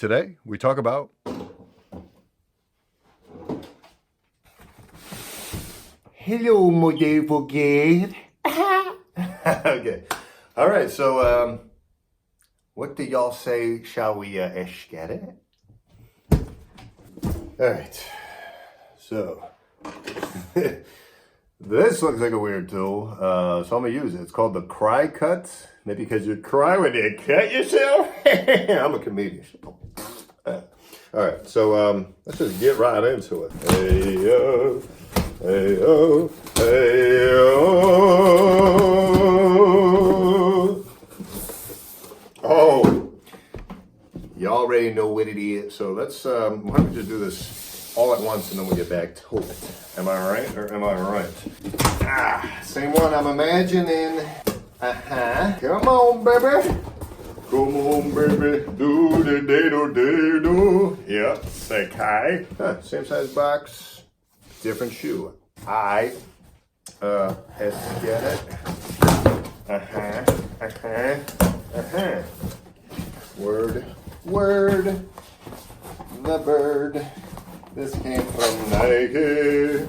Today, we talk about Hello, motherfucker. okay. All right, so what do y'all say? Shall we get it? All right. So this looks like a weird tool, so I'm gonna use it. It's called the Cry Cut. Maybe because you cry when you cut yourself. I'm a comedian. All right, so let's just get right into it. Hey yo, hey yo, hey yo. Oh, you already know what it is. So let's why don't we just do this all at once and then we'll get back to it. Am I right or am I right? Same one I'm imagining. Come on, baby. Come on, baby. Do the do. Yep. Sacai. Same size box, different shoe. Let's get it. Word. The bird. This came from Nike.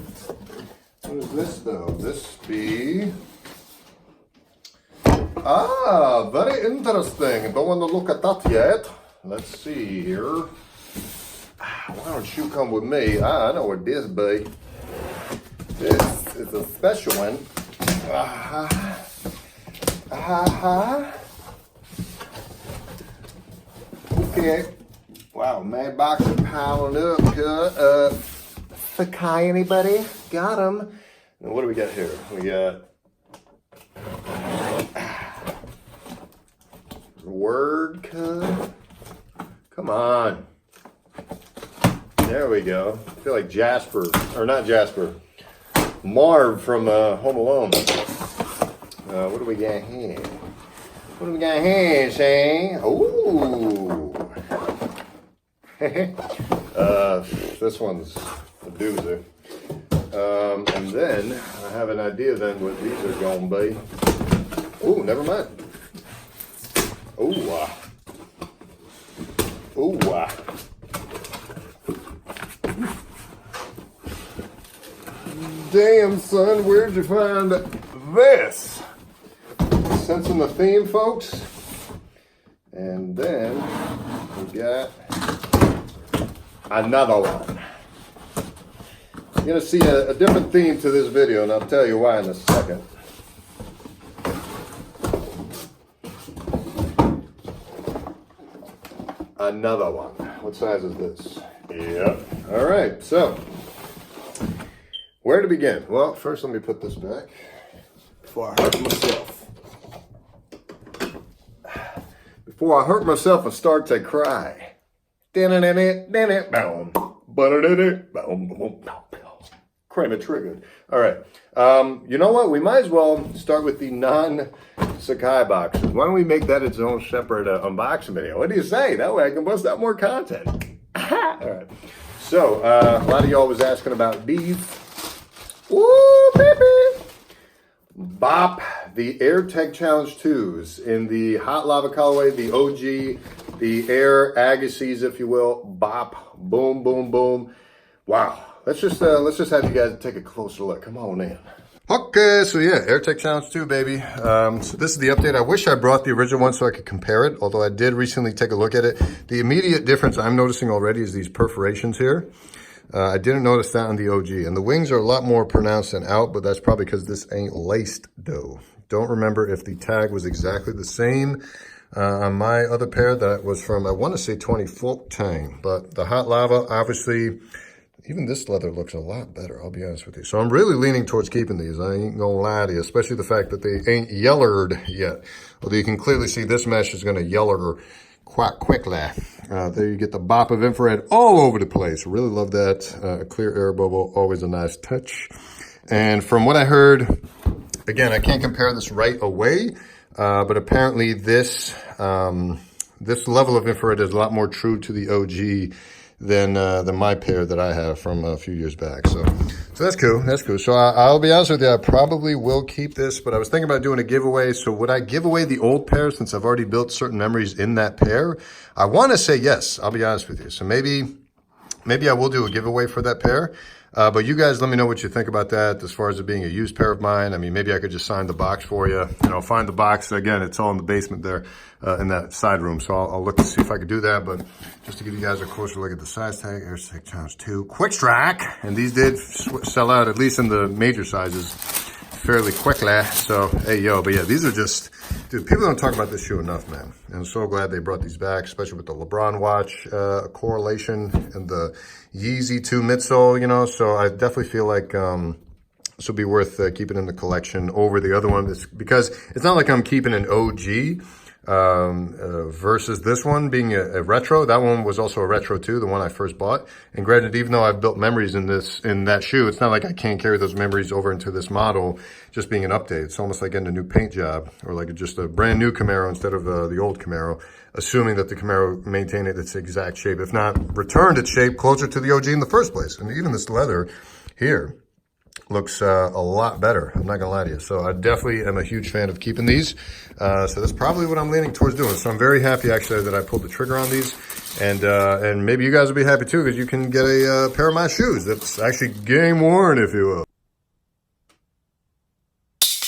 What is this though? This be. Very interesting. Don't want to look at that yet. Let's see here. Why don't you come with me? I know what this be. This is a special one. Okay. Wow, Mad Boxer piling up. Sacai, anybody? Got him. And what do we got here? We got word cut. Come on. There we go. I feel like Jasper, or not Jasper, Marv from Home Alone. What do we got here? What do we got here, Shane? Ooh. This one's a doozer. And then I have an idea then what these are going to be. Ooh, never mind. Ooh. Damn, son, where'd you find this? Sensing the theme, folks. And then we got another one. You're gonna see a different theme to this video, and I'll tell you why in a second. Another one. What size is this? Yep. All right, so where to begin? Well, first let me put this back before I hurt myself. Before I hurt myself and start to cry. Crane triggered. All right. You know what? We might as well start with the non-Sacai boxes. Why don't we make that its own separate unboxing video? What do you say? That way I can bust out more content. All right. So, a lot of y'all was asking about these. Woo, baby! Bop, the Air Tech Challenge 2s in the Hot Lava colorway, the OG, the Air Agassiz, if you will. Bop, boom, boom, boom. Wow. Let's just have you guys take a closer look. Come on in. Okay, so yeah, Air Tech Challenge 2, baby. So this is the update. I wish I brought the original one so I could compare it, although I did recently take a look at it. The immediate difference I'm noticing already is these perforations here. I didn't notice that on the OG. And the wings are a lot more pronounced than out, but that's probably because this ain't laced though. Don't remember if the tag was exactly the same on my other pair that was from, I want to say 2014, but the Hot Lava, obviously, even this leather looks a lot better, I'll be honest with you. So I'm really leaning towards keeping these. I ain't gonna lie to you, especially the fact that they ain't yellered yet. Although you can clearly see this mesh is gonna yeller quite quickly. There you get the bop of infrared all over the place. Really love that. A clear air bubble, always a nice touch. And from what I heard, again, I can't compare this right away, but apparently this level of infrared is a lot more true to the OG than my pair that I have from a few years back. So that's cool. That's cool. So I'll be honest with you, I probably will keep this, but I was thinking about doing a giveaway. So would I give away the old pair since I've already built certain memories in that pair? I want to say yes. I'll be honest with you. So maybe I will do a giveaway for that pair. But you guys let me know what you think about that as far as it being a used pair of mine. I mean, maybe I could just sign the box for you. You know, find the box. Again, it's all in the basement there in that side room. So I'll look to see if I could do that. But just to give you guys a closer look at the size tag, Air Stick ×2 Quick Strike. And these did sell out, at least in the major sizes, fairly quickly. So, hey, yo. But yeah, these are just, dude, people don't talk about this shoe enough, man. And I'm so glad they brought these back, especially with the LeBron watch correlation and the Yeezy 2 midsole, you know. So I definitely feel like this will be worth keeping in the collection over the other one. Because it's not like I'm keeping an OG versus this one being a retro. That one was also a retro too, the one I first bought. And granted, even though I've built memories in that shoe, it's not like I can't carry those memories over into this model just being an update. It's almost like getting a new paint job or like just a brand new Camaro instead of the old Camaro, assuming that the Camaro maintained its exact shape, if not returned its shape closer to the OG in the first place. And even this leather here looks a lot better. I'm not gonna lie to you. So I definitely am a huge fan of keeping these. So that's probably what I'm leaning towards doing. So I'm very happy actually that I pulled the trigger on these. And maybe you guys will be happy too, because you can get a pair of my shoes that's actually game worn, if you will.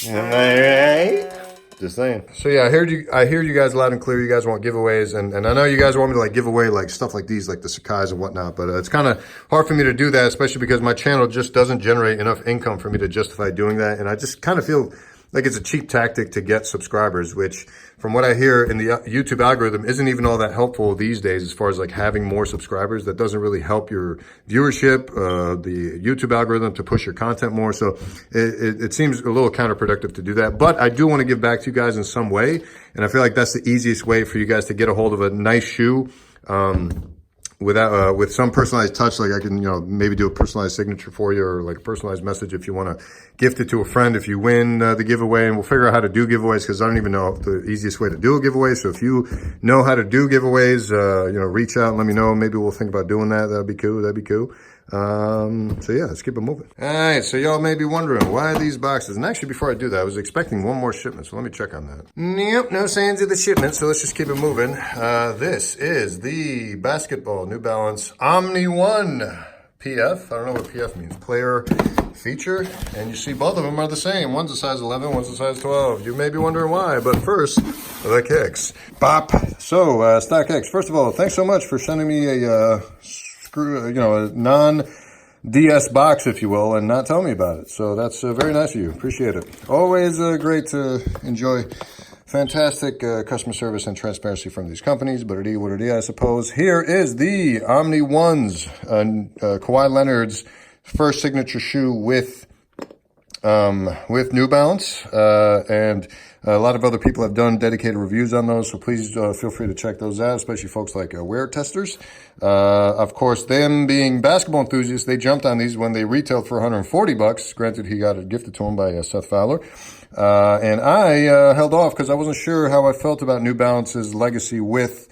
Am I right? Just saying. So yeah, I hear you guys loud and clear. You guys want giveaways, and I know you guys want me to like give away like stuff like these, like the Sacai's and whatnot, but it's kind of hard for me to do that, especially because my channel just doesn't generate enough income for me to justify doing that. And I just kind of feel like it's a cheap tactic to get subscribers, which from what I hear in the YouTube algorithm isn't even all that helpful these days as far as like having more subscribers. That doesn't really help your viewership, the YouTube algorithm to push your content more. So it seems a little counterproductive to do that, but I do want to give back to you guys in some way. And I feel like that's the easiest way for you guys to get a hold of a nice shoe, with some personalized touch. Like I can, you know, maybe do a personalized signature for you, or like a personalized message if you want to gift it to a friend if you win the giveaway. And we'll figure out how to do giveaways, because I don't even know the easiest way to do a giveaway. So if you know how to do giveaways, you know, reach out and let me know. Maybe we'll think about doing that. That'd be cool. That'd be cool. So yeah, let's keep it moving. All right, so y'all may be wondering why are these boxes, and actually before I do that, I was expecting one more shipment, so let me check on that. Nope, no signs of the shipment, so let's just keep it moving. This is the basketball New Balance Omni 1 PF. I don't know what PF means, player feature, and you see both of them are the same. One's a size 11, one's a size 12. You may be wondering why, but first, the kicks. Bop. So, StockX, first of all, thanks so much for sending me a a non-DS box, if you will, and not tell me about it. So that's very nice of you. Appreciate it. Always great to enjoy fantastic customer service and transparency from these companies, but it is what it is, I suppose. Here is the Omni 1's, Kawhi Leonard's first signature shoe with New Balance, and a lot of other people have done dedicated reviews on those, so please feel free to check those out, especially folks like wear testers. Of course, them being basketball enthusiasts, they jumped on these when they retailed for $140. Granted, he got it gifted to him by Seth Fowler. And I held off because I wasn't sure how I felt about New Balance's legacy with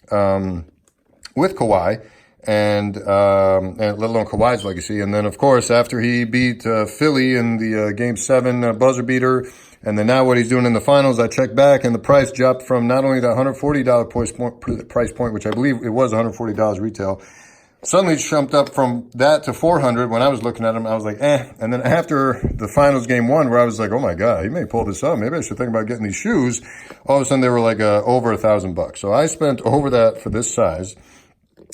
Kawhi. And let alone Kawhi's legacy. And then, of course, after he beat Philly in the Game 7 buzzer beater, and then now what he's doing in the finals, I checked back, and the price dropped from not only the $140 price point, which I believe it was $140 retail, suddenly jumped up from that to $400. When I was looking at him, I was like, eh. And then after the finals Game 1, where I was like, oh my God, he may pull this up. Maybe I should think about getting these shoes. All of a sudden, they were like over $1,000. So I spent over that for this size.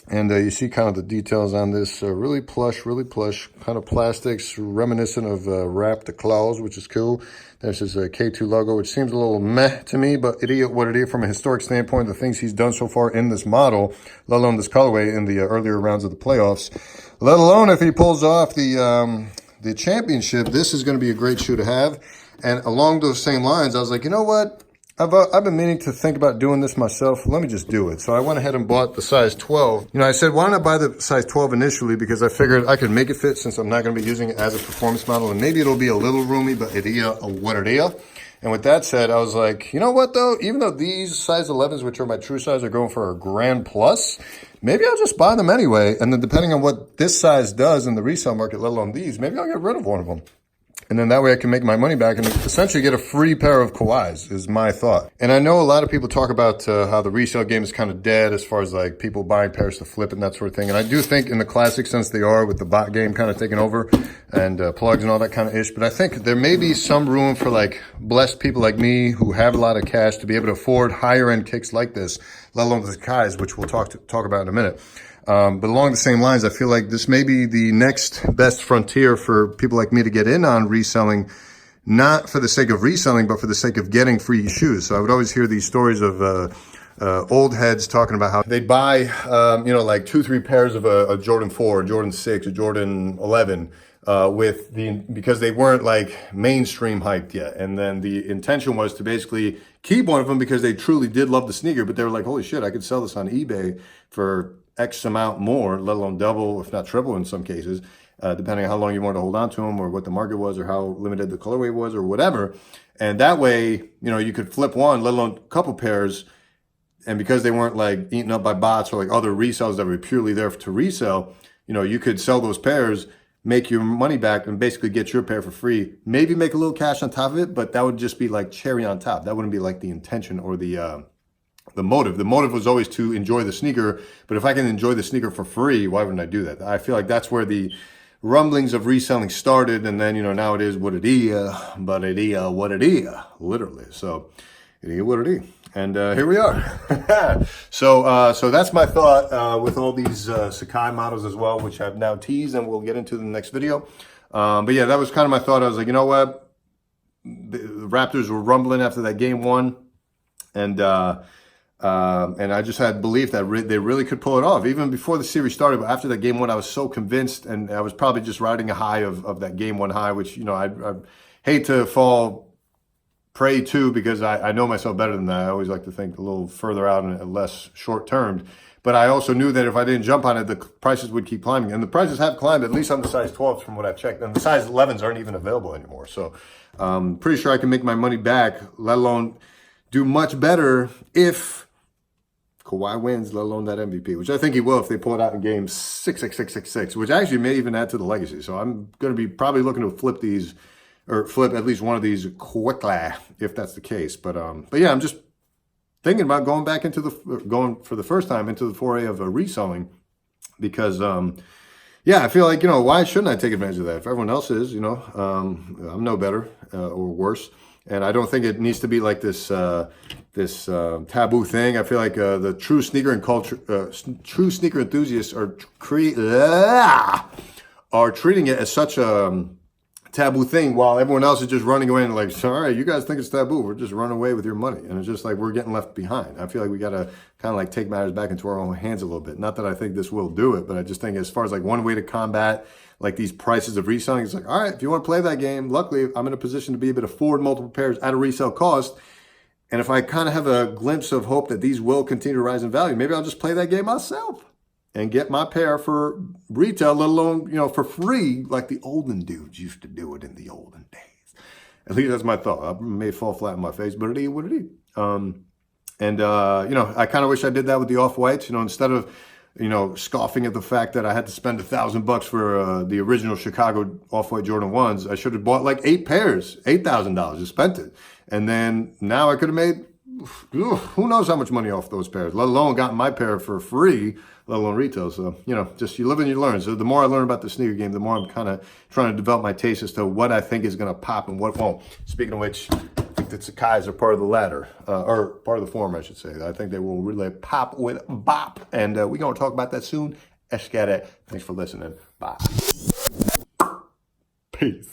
And you see kind of the details on this, really plush kind of plastics, reminiscent of wrapped claws, which is cool. There's his K2 logo, which seems a little meh to me, but it is what it is from a historic standpoint. The things he's done so far in this model, let alone this colorway in the earlier rounds of the playoffs, let alone if he pulls off the championship, this is going to be a great shoe to have. And along those same lines, I was like, you know what? I've been meaning to think about doing this myself. Let me just do it. So I went ahead and bought the size 12. You know, I said, why not buy the size 12 initially? Because I figured I could make it fit since I'm not going to be using it as a performance model. And maybe it'll be a little roomy, but it is what it is. And with that said, I was like, you know what though? Even though these size 11s, which are my true size, are going for a grand plus, maybe I'll just buy them anyway. And then depending on what this size does in the resale market, let alone these, maybe I'll get rid of one of them. And then that way I can make my money back and essentially get a free pair of Kawhis is my thought. And I know a lot of people talk about how the resale game is kind of dead as far as like people buying pairs to flip and that sort of thing. And I do think in the classic sense they are, with the bot game kind of taking over and plugs and all that kind of ish. But I think there may be some room for like blessed people like me who have a lot of cash to be able to afford higher end kicks like this, let alone the Sacais, which we'll talk about in a minute. But along the same lines, I feel like this may be the next best frontier for people like me to get in on reselling, not for the sake of reselling, but for the sake of getting free shoes. So I would always hear these stories of old heads talking about how they'd buy, like 2-3 pairs of a Jordan 4, a Jordan 6, a Jordan 11, because they weren't like mainstream hyped yet. And then the intention was to basically keep one of them because they truly did love the sneaker, but they were like, holy shit, I could sell this on eBay for X amount more, let alone double, if not triple in some cases, depending on how long you wanted to hold on to them or what the market was or how limited the colorway was or whatever. And that way, you could flip one, let alone a couple pairs. And because they weren't like eaten up by bots or like other resellers that were purely there to resell, you could sell those pairs, make your money back and basically get your pair for free, maybe make a little cash on top of it, but that would just be like cherry on top. That wouldn't be like the intention or the motive. The motive was always to enjoy the sneaker, but if I can enjoy the sneaker for free, why wouldn't I do that? I feel like that's where the rumblings of reselling started, and then, now it is what it is, but it is what it is, literally. So it is what it is. And here we are. So that's my thought with all these Sacai models as well, which I've now teased and we'll get into in the next video. But yeah, that was kind of my thought. I was like, you know what? The Raptors were rumbling after that game 1. And I just had belief that they really could pull it off. Even before the series started, but after that game 1, I was so convinced, and I was probably just riding a high of that game 1 high, which, I hate to fall prey to because I know myself better than that. I always like to think a little further out and less short-termed. But I also knew that if I didn't jump on it, the prices would keep climbing. And the prices have climbed, at least on the size 12s from what I've checked. And the size 11s aren't even available anymore. So pretty sure I can make my money back, let alone do much better if Kawhi wins, let alone that MVP, which I think he will if they pull it out in game 6, which actually may even add to the legacy. So I'm going to be probably looking to flip these, or flip at least one of these quickly, if that's the case. But yeah, I'm just thinking about going for the first time into the foray of reselling because, yeah, I feel like, why shouldn't I take advantage of that? If everyone else is, I'm no better or worse. And I don't think it needs to be like this taboo thing. I feel like the true sneaker enthusiasts are treating it as such a taboo thing, while everyone else is just running away and like, sorry, you guys think it's taboo. We're just running away with your money. And it's just like we're getting left behind. I feel like we got to kind of like take matters back into our own hands a little bit. Not that I think this will do it, but I just think as far as like one way to combat like these prices of reselling, it's like, all right, if you want to play that game, luckily I'm in a position to be able to afford multiple pairs at a resale cost. And if I kind of have a glimpse of hope that these will continue to rise in value, maybe I'll just play that game myself and get my pair for retail, let alone, for free, like the olden dudes used to do it in the olden days. At least that's my thought. I may fall flat in my face, but it is what it is. I kind of wish I did that with the Off-Whites, instead of, scoffing at the fact that I had to spend $1,000 for the original Chicago Off-White Jordan 1s. I should have bought like 8 pairs, $8,000, just spent it. And then now I could have made, who knows how much money off those pairs, let alone gotten my pair for free, let alone retail. So, just you live and you learn. So the more I learn about the sneaker game, the more I'm kind of trying to develop my taste as to what I think is going to pop and what won't. Speaking of which, I think the Sacais are part of the latter, or part of the former, I should say. I think they will really pop with bop. And we're going to talk about that soon. Let's get it. Thanks for listening. Bye. Peace.